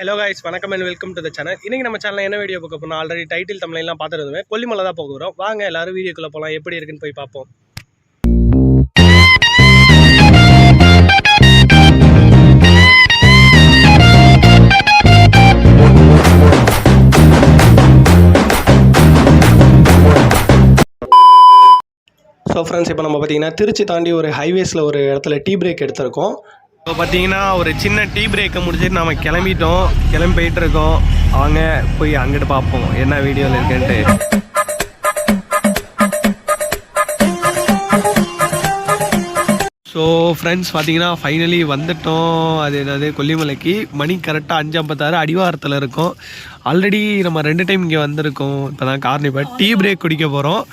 Hello guys, வணக்கம் and welcome to the channel. இன்றைக்கி நம்ம சேனலில் என்ன வீடியோ பார்க்க போகிறோம்? ஆல்ரெடி டைட்டில் தமிழ்லாம் பார்த்துருந்தோம். கொல்லிமலை தான் போக போகிறோம். வாங்க எல்லோரும் வீடியோக்குள்ளே போகலாம். எப்படி இருக்குன்னு போய் பார்ப்போம். ஸோ ஃப்ரெண்ட்ஸ், இப்போ நம்ம பார்த்தீங்கன்னா திருச்சி தாண்டி ஒரு ஹைவேஸில் ஒரு இடத்துல டீ பிரேக் எடுத்திருக்கோம். இப்போ பார்த்தீங்கன்னா ஒரு சின்ன டீ பிரேக்கை முடிச்சுட்டு நம்ம கிளம்பி போயிட்டுருக்கோம். அவங்க போய் அங்கிட்டு பார்ப்போம் என்ன வீடியோவில் இருக்குன்ட்டு. ஸோ ஃப்ரெண்ட்ஸ், பார்த்தீங்கன்னா ஃபைனலி வந்துட்டோம். அது என்னது, கொல்லிமலைக்கு. மணி கரெக்டாக 5:56 அடிவாரத்தில் இருக்கோம். ஆல்ரெடி நம்ம 2 டைம் இங்கே வந்திருக்கோம். இப்போ தான் கார்னிவல் டீ பிரேக் குடிக்க போகிறோம்.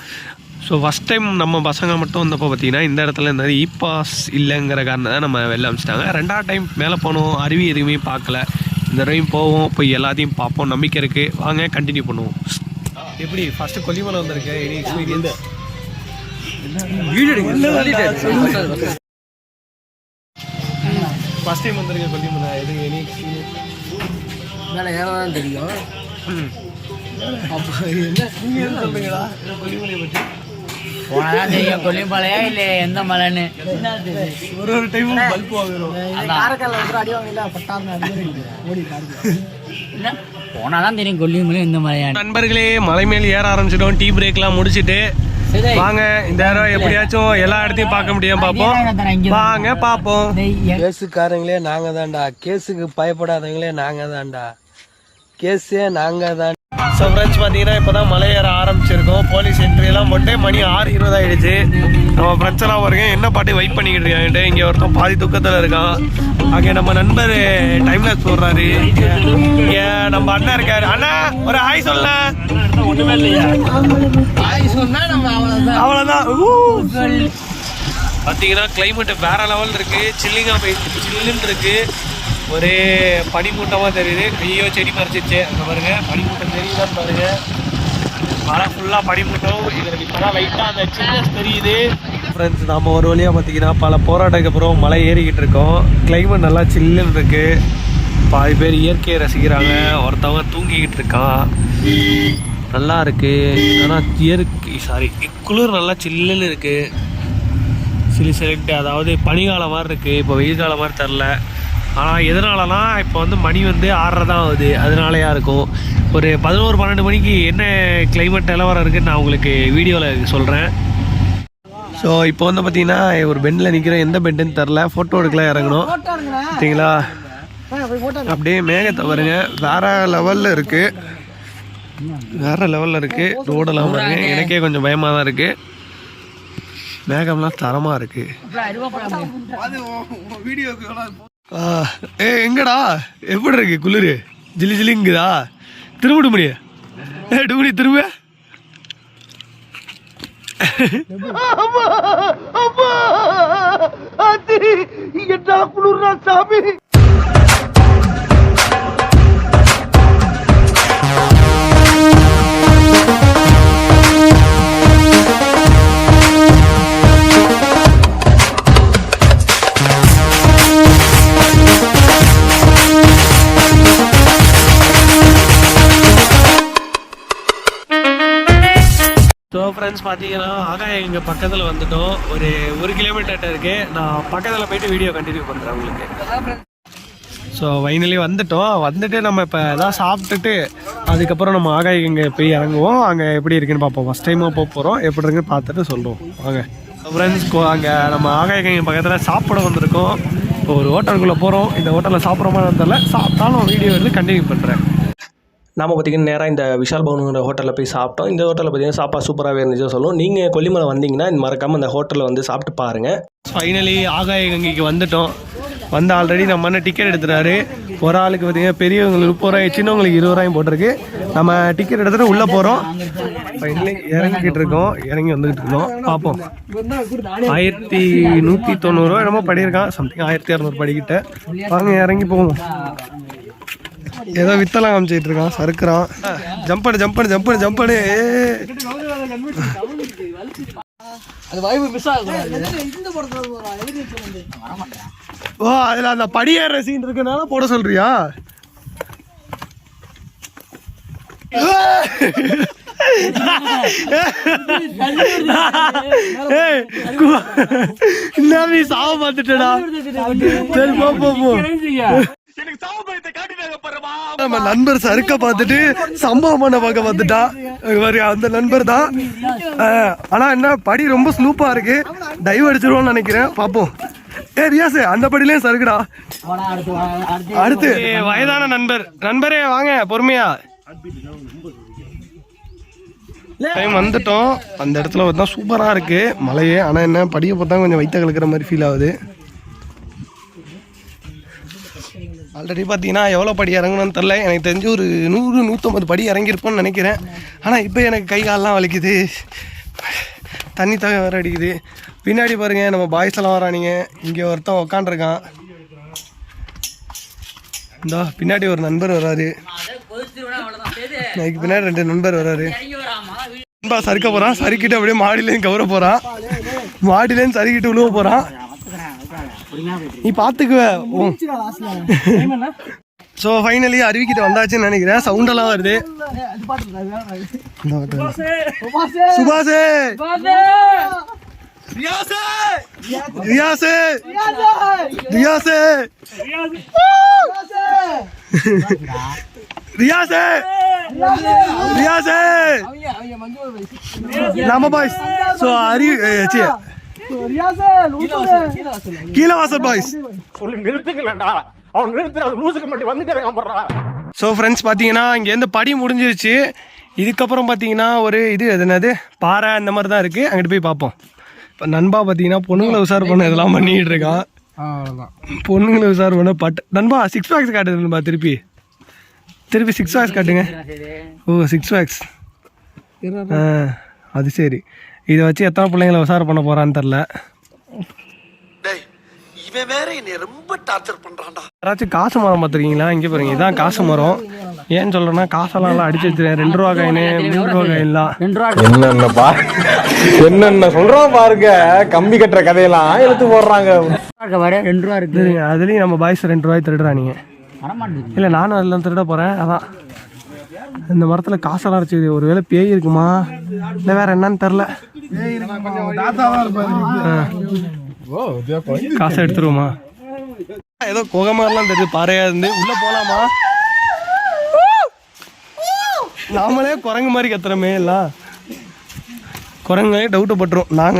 ஸோ ஃபஸ்ட் டைம் நம்ம பசங்க மட்டும் வந்தப்போ பார்த்தீங்கன்னா இந்த இடத்துல இந்த இ பாஸ் இல்லைங்கிற காரணம் தான் நம்ம வெளில அனுப்பிச்சிட்டாங்க. 2வது டைம் மேலே போனோம், அருவி எதுவுமே பார்க்கல. இந்த தடவையும் போவோம், போய் எல்லாத்தையும் பார்ப்போம், நம்பிக்கை இருக்குது. வாங்க கண்டினியூ பண்ணுவோம். எப்படி ஃபஸ்ட்டு கொல்லிமலை வந்திருக்கேன், எனி எக்ஸ்பீரியன்ஸ்? ஃபஸ்ட் டைம் வந்திருக்கேன் கொல்லிமலை, எது எனி எக்ஸ்பீரியன்ஸ்? ஏன் தெரியும் அப்போ என்ன நீங்கள் சொல்கிறீங்களா கொல்லிமலையை பற்றி? போனதான் தெரியும் கொல்லிமலையா இல்லை எந்த மலைன்னு. ஒரு டைமும் பல்ப் வாங்குறோம். போனாதான் தெரியும் கொல்லிமலை எந்த மலையா. நண்பர்களே, மலை மேல் ஏற ஆரம்பிச்சிட்டோம். டீ பிரேக்லாம் முடிச்சுட்டு வாங்க இந்த நேரம் எப்படியாச்சும் எல்லா இடத்தையும் பார்க்க முடியும், பார்ப்போம். வாங்க பார்ப்போம். கேஸுக்காரங்களே நாங்க தான்டா, கேஸுக்கு பயப்படாதவங்களே நாங்க தான்டா, கேஸே நாங்க தான். ஸோ ஃப்ரெண்ட்ஸ், பார்த்தீங்கன்னா இப்போ தான் மலை ஏற ஆரம்பிச்சிருக்கோம். போலீஸ் என்ட்ரியெல்லாம் போட்டு மணி 6:20 ஆகிடுச்சு. நம்ம ஃப்ரெண்ட்ஸ் எல்லாம் வருங்க, என்ன பாட்டு வெயிட் பண்ணிக்கிட்டு இருக்காங்க. இங்கே ஒருத்தன் பாதி துக்கத்தில் இருக்கான். அங்கே நம்ம நண்பர் டைம்லெஸ் போடுறாரு. இங்கே நம்ம அண்ணா இருக்காரு. அண்ணா ஒரு ஹாய் சொல்ல. ஒன்றுமே இல்லையா, அவ்வளோதான். பார்த்தீங்கன்னா கிளைமேட்டு வேற லெவல் இருக்குது. சில்லிங்காக போயிட்டு சில்லுன்னு இருக்குது. ஒரே பனிமூட்டமாக தெரியுது. ஐயோ, செடி மறைச்சிச்சு. அங்கே பாருங்க, பனிமூட்டம் தெரியுதான் பாருங்க. மழை ஃபுல்லாக பனிமூட்டம். இதில் இப்போ தான் லைட்டாக அந்த சில்னஸ் தெரியுது. ஃப்ரெண்ட்ஸ், நம்ம ஒரு வழியாக பார்த்தீங்கன்னா பல போராட்டத்துக்கு அப்புறம் மலை ஏறிக்கிட்டு இருக்கோம். கிளைமேட் நல்லா சில்லுன்னு இருக்குது. பாதி பேர் இயற்கையை ரசிக்கிறாங்க. ஒருத்தவங்க தூங்கிக்கிட்டு இருக்கான். நல்லா இருக்குது. ஆனால் குளிர் நல்லா சில்லுன்னு இருக்குது. சிலிசெலக்ட், அதாவது பனிக்காலம் மாதிரி இருக்குது. இப்போ வெயில் காலம் மாதிரி தெரில. ஆனால் எதனாலனா இப்போ மணி 6:30 தான் ஆகுது. அதனாலயா இருக்கும். ஒரு 11-12 மணிக்கு என்ன கிளைமேட் நிலவரம் இருக்குதுன்னு நான் உங்களுக்கு வீடியோவில் சொல்கிறேன். ஸோ இப்போ பார்த்தீங்கன்னா ஒரு பெண்டில் நிற்கிறேன். எந்த பெண்டுன்னு தெரில. ஃபோட்டோ எடுக்கலாம் இறங்கணும். பார்த்தீங்களா, அப்படியே மேகத்தை பாருங்க, வேறு லெவலில் இருக்குது. ரோடெல்லாம் பாருங்க, எனக்கே கொஞ்சம் பயமாக தான் இருக்குது. மேகம்லாம் தரமாக இருக்குது. எங்கடா எப்படி இருக்கு? குளிர் ஜிலி ஜிலிங்குதா? திரும்ப டுமணி திரும்ப. என்ன குளிர்னா சாமி. ஸோ ஃப்ரெண்ட்ஸ், பார்த்தீங்கன்னா ஆகாயம் இங்கே பக்கத்தில் வந்துட்டோம். ஒரு 1 கிலோமீட்டர் இருக்குது. நான் பக்கத்தில் போயிட்டு வீடியோ கண்டினியூ பண்ணுறேன் உங்களுக்கு. ஸோ ஃபைனலி வந்துட்டு நம்ம இப்போ எதாவது சாப்பிட்டுட்டு அதுக்கப்புறம் நம்ம ஆகாயம் இங்கே போய் இறங்குவோம். அங்கே எப்படி இருக்குன்னு பார்ப்போம். ஃபஸ்ட் டைமாக போகிறோம், எப்படி இருக்குன்னு பார்த்துட்டு சொல்லுவோம் வாங்க. ஃப்ரெண்ட்ஸ், அங்கே நம்ம ஆகாயம் பக்கத்தில் சாப்பிட வந்திருக்கோம். இப்போ ஒரு ஹோட்டலுக்குள்ளே போகிறோம். இந்த ஹோட்டலில் சாப்பிட்றோமான்னு தெரியல. சாப்பிட்டாலும் வீடியோ வந்து கண்டினியூ பண்ணுறேன். நாம் பார்த்திங்கன்னா நேராக இந்த விஷால் பவனுங்கிற ஹோட்டலில் போய் சாப்பிட்டோம். இந்த ஹோட்டலில் பார்த்திங்கன்னா சாப்பாடு சூப்பராகவே இருந்துச்சு சொல்லுவோம். நீங்கள் கொல்லிமலை வந்தீங்கன்னா மறக்காமல் இந்த ஹோட்டலில் வந்து சாப்பிட்டு பாருங்கள். ஃபைனலி ஆகாய கங்கைக்கு வந்துட்டோம். ஆல்ரெடி நம்ம டிக்கெட் எடுத்துட்டாரு. ஒரு ஆளுக்கு பார்த்திங்கன்னா பெரியவங்களுக்கு 30 ரூபாய், சின்னவங்களுக்கு 20 ரூபாயும் போட்டிருக்கு. நம்ம டிக்கெட் எடுத்துகிட்டு உள்ளே போகிறோம். ஃபைனலி இறங்கிக்கிட்டு இருக்கோம். இறங்கி வந்துக்கிட்டு இருக்கோம். பார்ப்போம். 1190 என்னமோ படியிருக்கான். சம்திங் 1200 படிக்கிட்ட. வாங்க இறங்கி போவோம். ஏதோ வித்தெல்லாம் காமிச்சிட்டு இருக்கான், சறுக்குறான். ஜம்படு. அது வாய்ப்பு மிஸ் ஆகக்கூடாது. ஓ, அதில் அந்த படியேற சீன் இருக்கனால போட சொல்றியா? நீ சாவ பார்த்துட்டா. சரி போ. நம்ம நண்பர் சறுக்க பார்த்துட்டு சம்பவம் பண்ண பார்க்க பார்த்துட்டா. அந்த நண்பர் தான். ஆனா என்ன படி ரொம்ப ஸ்லூப்பா இருக்கு, டைவ் அடிச்சிருவோம்னு நினைக்கிறேன். பாப்போம். ரியாஸ் அந்த படியிலயும் சறுக்குடா. அடுத்து வயதான நண்பரே வாங்க பொறுமையா. டைம் வந்துட்டோம். அந்த இடத்துல பார்த்தா சூப்பரா இருக்கு மலையே. ஆனா என்ன படியை பார்த்தா கொஞ்சம் வயிற்ற கலக்கிற மாதிரி ஃபீல் ஆகுது. ஆல்ரெடி பார்த்தீங்கன்னா எவ்வளோ படி இறங்கணும்னு தெரில. எனக்கு தெரிஞ்சு ஒரு 100-150 படி இறங்கியிருப்போம்னு நினைக்கிறேன். ஆனால் இப்போ எனக்கு கை காலெலாம் வலிக்குது, தண்ணி தவிர வேறு அடிக்குது. பின்னாடி பாருங்கள் நம்ம பாய்ஸ் எல்லாம் வரானிங்க. இங்கே ஒருத்தன் உக்காண்டிருக்கான். இந்தா பின்னாடி ஒரு நண்பர் வராரு. எனக்கு பின்னாடி 2 நண்பர் வராரு. நண்பா சறுக்க போகிறான். சறுக்கிட்டு அப்படியே மாடியிலேயும் கவர போகிறான். மாடியிலேயும் சறுக்கிட்டு விழுவ போகிறான். நீ பாத்துக்குவ. ஸோ ஃபைனலி அருவிக்கிட்ட வந்தாச்சுன்னு நினைக்கிறேன். சவுண்டெல்லாம் வருது. சுபாஷே, ரியாஸே, ரியாஸே, ரியாஸே, ரியாஸே, ரியாஸே, நம்ம boys. So Keezhavasal boys. So friends பார்த்தீங்கன்னா இங்கேருந்து படி முடிஞ்சிருச்சு. இதுக்கப்புறம் பார்த்தீங்கன்னா ஒரு இது என்னது பாறை அந்த மாதிரி தான் இருக்குது. அங்கிட்டு போய் பார்ப்போம். இப்போ நண்பா பார்த்தீங்கன்னா பொண்ணுங்களை உஷார் பண்ண இதெல்லாம் பண்ணிக்கிட்டு இருக்கான். பொண்ணுங்களை உஷார் பண்ண நண்பா 6 பேக்ஸ் காட்டுது நண்பா. திருப்பி 6 பேக்ஸ் காட்டுங்க. ஓ 6 பேக்ஸ். அது சரி. இதை வச்சு எத்தனை பிள்ளைங்களை உசார் பண்ண போறான்னு தெரில. யாராச்சும் காசு மரம் பார்த்துருக்கீங்களா? இங்கே பாருங்க, இதான் காசு மரம். ஏன்னு சொல்றேன்னா காசெல்லாம் அடிச்சு வச்சிருக்கேன். 2 ரூபா காயின், 3 ரூபா காயின்லாம். என்னென்ன சொல்றோம் பாருங்க. கம்பி கட்டுற கதையெல்லாம் எடுத்து போடுறாங்க. 2 ரூபா இருக்கு. அதுலயும் நம்ம பாய்ஸ் 2 ரூபாய் திருடுறாங்க. இல்லை நானும் அதெல்லாம் திருட போறேன். அதான் இந்த மரத்துல காசெல்லாம் அரைச்சி. ஒருவேளை பேய் இருக்குமா இல்லை வேற என்னன்னு தெரில. காசை எடுத்துருவோமா? ஏதோ குகை மாதிரிலாம் தெரியுது, பாறையா இருந்து. உள்ள போலாமா? நாமளே குரங்கு மாதிரி கத்துறமே. எல்லாம் குரங்கு டவுட்டு பட்டுரும். நாங்க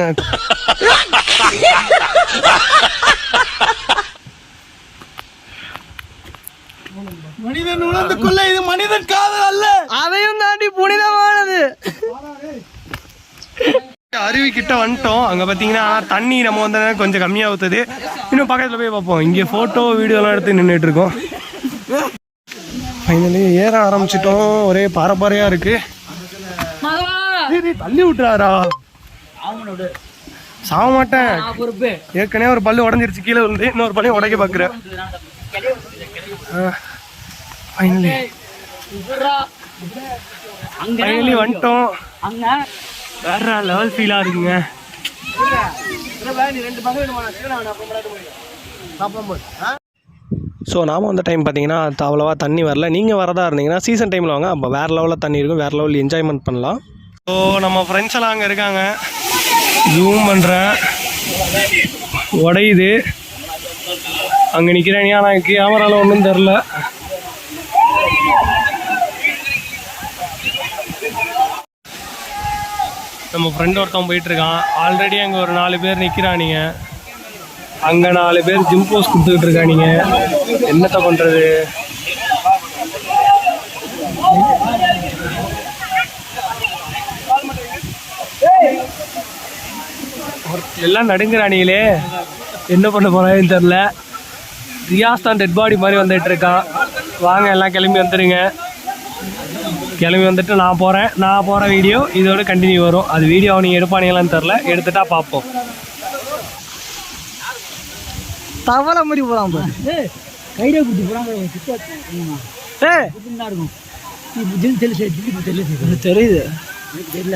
மனிதன் உணர்ந்துக்குள்ள இது மனிதன் காதல் அல்ல, அதையும் தாண்டி புனிதமானது. அருவி கிட்ட வந்துட்டோம். அங்க பாத்தீங்கன்னா தண்ணி நம்ம வந்த கொஞ்சம் கம்மியா ஊத்துது. இன்னும் பக்கத்துல போய் பார்ப்போம். இங்க போட்டோ வீடியோ எல்லாம் எடுத்து நின்றுட்டு இருக்கோம். ஃபைனலி ஏற ஆரம்பிச்சிட்டோம். ஒரே பாறையா இருக்கு. தள்ளி விட்டுறாரா? சாக மாட்டேன். ஏற்கனவே ஒரு பல்லு உடஞ்சிருச்சு கீழே இருந்து. இன்னொரு பல்லையும் உடைக்க பாக்குறேன். ஃபைனலி வந்துட்டோம். வேற லெவல் ஃபீலா இருக்குங்க. ஸோ நாம் வந்த டைம் பார்த்தீங்கன்னா அவ்வளோவா தண்ணி வரல. நீங்கள் வரதா இருந்தீங்கன்னா சீசன் டைமில் வாங்க. அப்போ வேறு லெவலில் தண்ணி இருக்கும். வேறு லெவலில் என்ஜாய்மெண்ட் பண்ணலாம். ஸோ நம்ம ஃப்ரெண்ட்ஸ் எல்லாம் அங்கே இருக்காங்க. ஜூம் பண்ணுறேன், உடையுது. அங்கே நிற்கிறேன். ஆனால் கேமராவில் ஒன்றும் தெரில. நம்ம ஃப்ரெண்ட் ஒருத்தன் போயிட்டுருக்கான். ஆல்ரெடி அங்கே ஒரு 4 பேர் நிற்கிறானுங்க. அங்கே 4 பேர் ஜிம் போஸ் கொடுத்துக்கிட்டு இருக்கானுங்க. என்னத்த பண்ணுறது? எல்லாம் நடுங்கிறானுங்களே. என்ன பண்ண போறான்னு தெரில. ரியாஸ் தான் டெட் பாடி மாதிரி வந்துட்டு இருக்கான். வாங்க எல்லாம் கிளம்பி வந்துடுங்க. கிளம்பி வந்துட்டு நான் போகிற வீடியோ இதோட கண்டினியூ வரும். அது வீடியோ நீங்கள் எடுப்பானீங்களான்னு தெரில. எடுத்துட்டா பார்ப்போம். தவளை மாதிரி போகலாம். கைடே குட்டி போகிறாங்க. தெரியுது.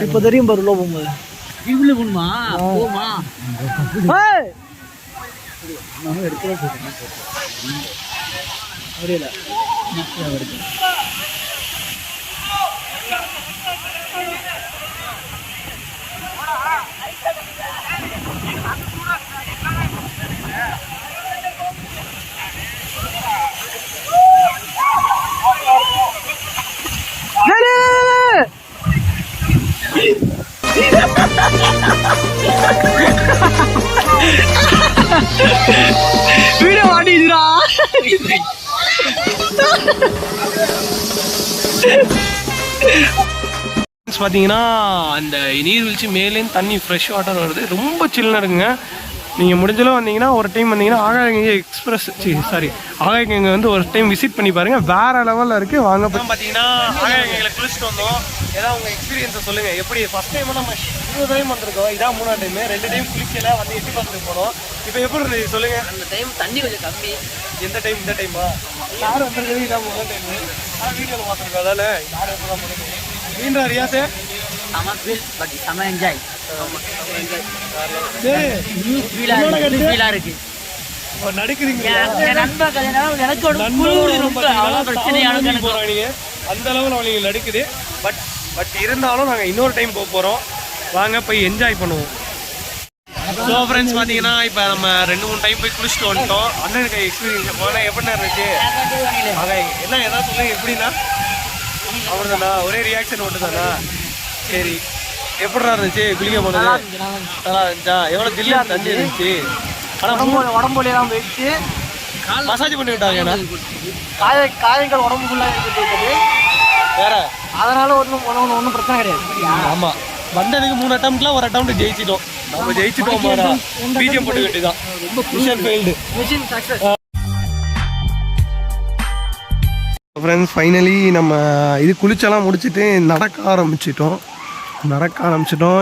இப்போ தெரியும் பாரு. உள்ள போகும்போது இவ்வளோ போகணுமா? போமா வீடியோ மாட்டிடுறா. பார்த்தீங்கன்னா அந்த நீர்வீழ்ச்சி மேலேருந்து தண்ணி ஃப்ரெஷ் வாட்டர் வருது, ரொம்ப சில்லுன்னு இருக்குங்க. நீங்கள் முடிஞ்சளவு வந்தீங்கன்னா ஒரு டைம் வந்தீங்கன்னா ஆகாயகங்கை எக்ஸ்பிரஸ் ஆகாயகங்கை வந்து ஒரு டைம் விசிட் பண்ணி பாருங்கள், வேறு லெவலில் இருக்குது. வாங்க பார்த்தீங்கன்னா ஆகாயகங்கையில் குளிச்சுட்டு வந்தோம். ஏதாவது உங்கள் எக்ஸ்பீரியன்ஸை சொல்லுங்கள். எப்படி ஃபஸ்ட் டைம் நம்ம 20 டைம் வந்திருக்கோம், இதான் 3ஆம் டைம். 2 டைம் குளிக்கல வந்து எட்டி பார்த்துட்டு போனோம். இப்போ எப்படி இருந்தது சொல்லுங்கள். அந்த டைம் தண்ணி கொஞ்சம் கம்மி. எந்த டைம்? இந்த டைமா? யாரும் வந்திருக்கிறது இதான் 3ஆம் டைம். ஆனால் வீடியோவில் பார்த்துருக்கோம், அதால் யாரும் எப்போ தான் பண்ணுங்க. மீண்டா ரியாசே செம ஃபீல், பட் செம என்ஜாய். நடிக்கிறீங்க அந்த அளவில் அவங்களுக்கு நடிக்குது. பட் இருந்தாலும் நாங்கள் இன்னொரு டைம் போக போகிறோம், வாங்க போய் என்ஜாய் பண்ணுவோம். ஸோ ஃப்ரெண்ட்ஸ் பார்த்தீங்கன்னா இப்போ நம்ம 2-3 டைம் போய் குளிச்சுட்டு வந்துட்டோம். அண்ணனுக்கு எக்ஸ்பீரியன்ஸ் போனால் எப்படின்னா இருந்துச்சு? என்ன எதாவது சொல்லுங்க. எப்படின்னா அவ்வளோதானா? ஒரே ரியாக்ஷன் மட்டும் தானா? சரி, எப்படிடா இருந்துச்சு குளிக்க போனது? நல்லா இருந்துச்சா? எவ்வளோ ஜில்லா தண்ணி இருந்துச்சு? ஆனால் உடம்புலாம் போயிடுச்சு, மசாஜ் பண்ணி விட்டாங்க. காயங்கள் உடம்புக்குள்ளாக இருக்குது வேற, அதனால ஒன்றும் பிரச்சனை கிடையாது. ஆமாம், வந்ததுக்கு 3 அட்டம்ப்ட்லாம் ஒரு அட்டம் ஜெயிச்சிட்டோம். நம்ம ஜெயிச்சிட்டோம். பிஜிஎம் போட்டு வேண்டியதான். Mission failed. Mission success. Friends finally நம்ம இது குளிச்செல்லாம் முடிச்சுட்டு நடக்க ஆரம்பிச்சிட்டோம்.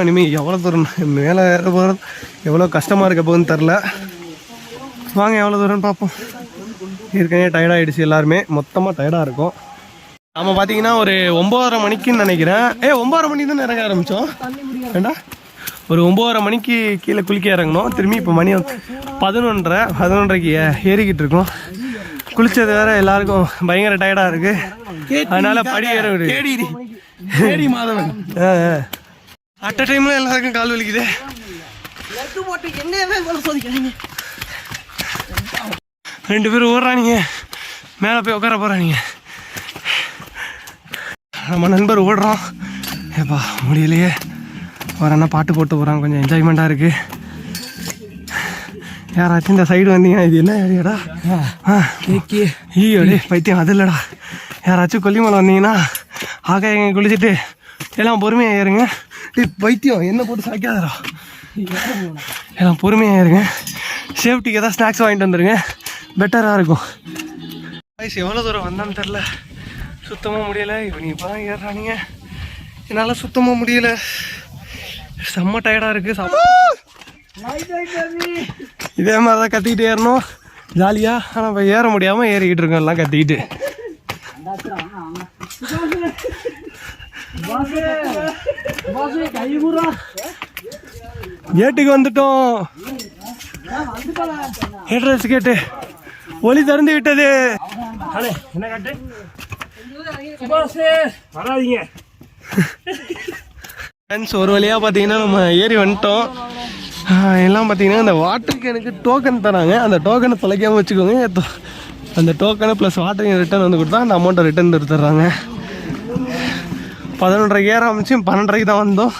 இனிமேல் எவ்வளோ தூரம் மேலே ஏற போகிறது, எவ்வளோ கஷ்டமாக இருக்க போகுதுன்னு தெரில. வாங்க எவ்வளோ தூரம்னு பார்ப்போம். ஏற்கனவே டயர்டாகிடுச்சு, எல்லாருமே மொத்தமாக டயர்டாக இருக்கும். நம்ம பார்த்தீங்கன்னா ஒரு 9:30 மணிக்குன்னு நினைக்கிறேன். 9:30 மணிக்கு தான் இறங்க ஆரம்பித்தோம். ஏண்டா ஒரு 9:30 மணிக்கு கீழே குளிக்க இறங்கணும். திரும்பி இப்போ மணி 11:30க்கு ஏறிக்கிட்டு இருக்கோம். குளிச்சது வேற எல்லாருக்கும் பயங்கர டயர்டாக இருக்குது, அதனால படி ஏற விடு. மாதவன் அட் அ டைம்ல எல்லாருக்கும் கால் வலிக்குது. ரெண்டு பேரும் ஓடுறானுங்க, மேலே போய் உட்கார போகிறானுங்க. நம்ம நண்பர் ஓடுறான். ஏப்பா முடியலையே. ஒரு அண்ணா பாட்டு போட்டு போகிறான், கொஞ்சம் என்ஜாய்மெண்ட்டாக இருக்குது. யாராச்சும் இந்த சைடு வந்தீங்கன்னா இது என்ன ஏரியாடா? ஈயோடே பைத்தியம், அது இல்லைடா. யாராச்சும் கொல்லிமலை வந்தீங்கன்னா ஆகாயங்க குளிச்சுட்டு எல்லாம் பொறுமையாக ஏறுங்க. பைத்தியம் என்ன போட்டு சாய்க்காதடா. எல்லாம் பொறுமையாக ஏறுங்க. சேஃப்டிக்கு ஏதாவது ஸ்நாக்ஸ் வாங்கிட்டு வந்துடுங்க, பெட்டராக இருக்கும். வயசு எவ்வளோ தூரம் வந்தான்னு தெரில, சுத்தமாக முடியலை. இப்போ நீ இப்போ தான் ஏறுறானுங்க, என்னால் சுத்தமாக முடியலை. செம்ம டயர்டாக இருக்குது. இதே மாதிரி தான் கத்திக்கிட்டு ஏறணும் ஜாலியாக. ஆனால் இப்போ ஏற முடியாமல் ஏறிக்கிட்டு இருக்கோம் எல்லாம் கத்திக்கிட்டு. கேட்டுக்கு வந்துட்டோம். ஹெட்ரஸ் கேட்டு ஒளி திறந்து விட்டது. என்ன காட்டு வராதிங்க. ஒரு வழியாக பார்த்தீங்கன்னா நம்ம ஏறி வந்துட்டோம். எல்லாம் பார்த்தீங்கன்னா இந்த வாட்டருக்கு எனக்கு டோக்கன் தராங்க. அந்த டோக்கனை தொலைக்காமல் வச்சுக்கோங்க. அந்த டோக்கனை ப்ளஸ் வாட்டருக்கு ரிட்டர்ன் வந்து கொடுத்தா அந்த அமௌண்ட்டை ரிட்டர்ன் எடுத்துடுறாங்க. 11:30 ஏற ஆரம்பிச்சு 12:30 தான் வந்தோம்.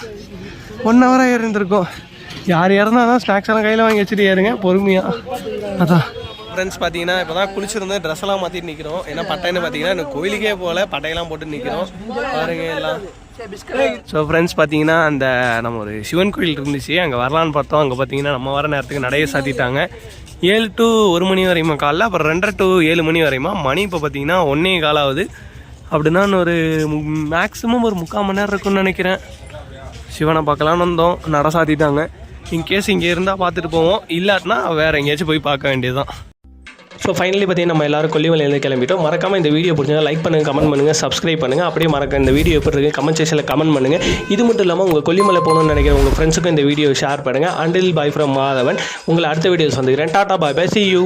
1 ஹவராக இருந்திருக்கோம். யார் இறந்தால் தான் ஸ்நாக்ஸ் எல்லாம் கையில் வாங்கி வச்சுட்டு ஏறுங்க பொறுமையாக. அதான் ஃப்ரெண்ட்ஸ் பார்த்தீங்கன்னா இப்போ தான் குளிச்சிருந்து ட்ரெஸ் எல்லாம் மாற்றிட்டு நிற்கிறோம். ஏன்னா பட்டைன்னு பார்த்தீங்கன்னா எனக்கு கோயிலுக்கே போகல, பட்டையெல்லாம் போட்டு நிற்கிறோம் பாருங்க எல்லாம். ஸோ ஃப்ரெண்ட்ஸ் பார்த்தீங்கன்னா அந்த நம்ம ஒரு சிவன் கோயில் இருந்துச்சு, அங்கே வரலான்னு பார்த்தோம். அங்கே பார்த்தீங்கன்னா நம்ம வர நேரத்துக்கு நடைய சாத்திட்டாங்க. 7 to 1 மணி வரையுமா காலைல, அப்புறம் 2:30 to 7 மணி வரையுமா. மணி இப்போ பார்த்தீங்கன்னா 1:15 ஆகுது. அப்படின்னா ஒரு மேக்ஸிமம் ஒரு 3/4 மணி நேரம் இருக்குன்னு நினைக்கிறேன். சிவனை பார்க்கலான்னு வந்தோம், நட சாத்திட்டாங்க. இன்கேஸ் இங்கே இருந்தால் பார்த்துட்டு போவோம், இல்லாட்டினா வேறு எங்கேயாச்சும் போய் பார்க்க வேண்டியதுதான். ஸோ ஃபைனலி பார்த்தீங்கன்னா நம்ம எல்லாரும் கொல்லிமலையிலேருந்து கிளம்பிட்டோம். மறக்காமல் இந்த வீடியோ பிடிச்சா லைக் பண்ணுங்கள், கமெண்ட் பண்ணுங்கள், சப்ஸ்கிரைப் பண்ணுங்கள். அப்படியே மறக்க இந்த வீடியோ எப்படி இருக்குது கமெண்ட் செக்ஷனில் கமெண்ட் பண்ணுங்கள். இது மட்டும் இல்லாமல் உங்கள் கொல்லிமலை போகணும்னு நினைக்கிற உங்கள் ஃப்ரெண்ட்ஸுக்கும் இந்த வீடியோ ஷேர் பண்ணுங்கள். Until bye from Madhavan. உங்களை அடுத்த வீடியோஸ் வந்துக்கிறேன். டாட்டா பாய் பை, see you.